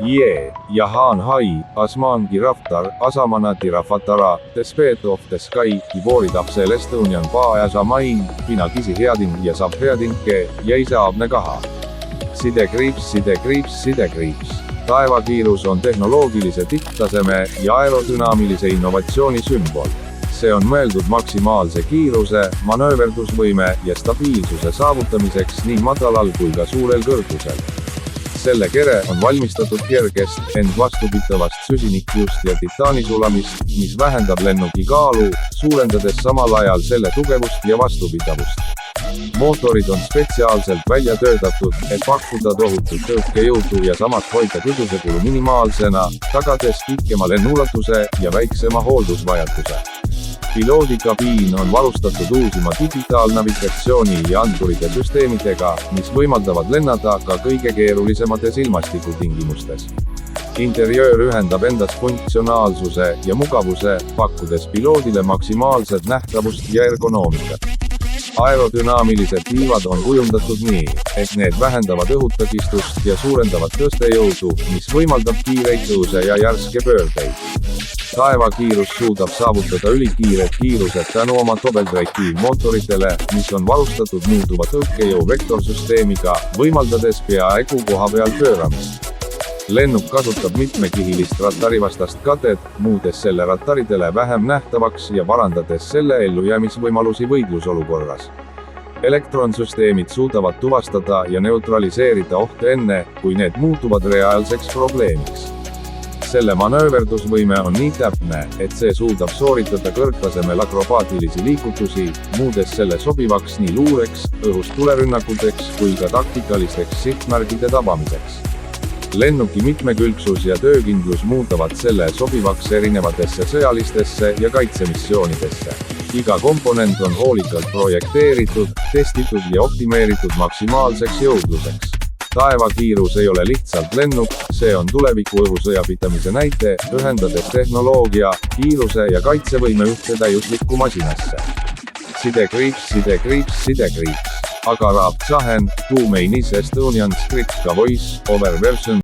Jee, Jahan Hai, Asman Giraftar, Asamana Tirafatara, The Speed of the Sky, Kiboridab selle Estonian Paa Samain, Pina Kisi Heading ja saab Headinke, jäi saabne kaha. Sidekriips. Taevakiirus on tehnoloogilise tipptaseme ja aerodünaamilise innovatsiooni sümbol. See on mõeldud maksimaalse kiiruse, manööverdusvõime ja stabiilsuse saavutamiseks nii madalal kui ka suurel kõrgusel. Selle kere on valmistatud kergest, ent vastupitavast süsinikust ja titaanisulamist, mis vähendab lennuki kaalu, suurendades samal ajal selle tugevust ja vastupidavust. Mootorid on spetsiaalselt välja töötatud, et pakkuda tohutut tõukejõudu ja samas hoida kütusekulu minimaalsena, tagades pikema lennuulatuse ja väiksema hooldusvajaduse. Piloodikabiin on varustatud uusima digitaalnavigatsiooni ja andurite süsteemidega, mis võimaldavad lennada ka kõige keerulisemates ilmastikutingimustes. Interjöör ühendab endas funktsionaalsuse ja mugavuse, pakkudes piloodile maksimaalset nähtavust ja ergonoomikat. Aerodünaamilised tiivad on kujundatud nii, et need vähendavad õhutakistust ja suurendavad tõstejõudu, mis võimaldab kiireid tõuse ja järske pöördeid. Taevakiirus suudab saavutada ülikiired kiirused tänu oma topeltreaktiivmootoritele, mis on varustatud muutuva tõukejõu vektorsüsteemiga, võimaldades peaaegu kohapeal pööramist. Lennuk kasutab mitmekihilist ratarivastast katet, muudes selle rataridele vähem nähtavaks ja parandades selle ellujäämisvõimalusi võidlusolukorras. Elektronsüsteemid suudavad tuvastada ja neutraliseerida ohte enne, kui need muutuvad reaalseks probleemiks. Selle manööverdusvõime on nii täpne, et see suudab sooritada kõrgtasemel akrobaatilisi liikutusi, muudes selle sobivaks nii luureks, õhust tulerünnakuteks kui ka taktikalisteks sihtmärgide tabamiseks. Lennuki mitmekülgsus ja töökindlus muudavad selle sobivaks erinevatesse sõjalistesse ja kaitsemissioonidesse. Iga komponent on hoolikalt projekteeritud, testitud ja optimeeritud maksimaalseks jõudluseks. Taevakiirus ei ole lihtsalt lennuk, see on tuleviku õhusõja pidamise näite, ühendades tehnoloogia, kiiruse ja kaitsevõime ühte täiuslikku masinasse. Sidekriips. Aga Raab Zahen, 2 main is Estonian script ka voice over version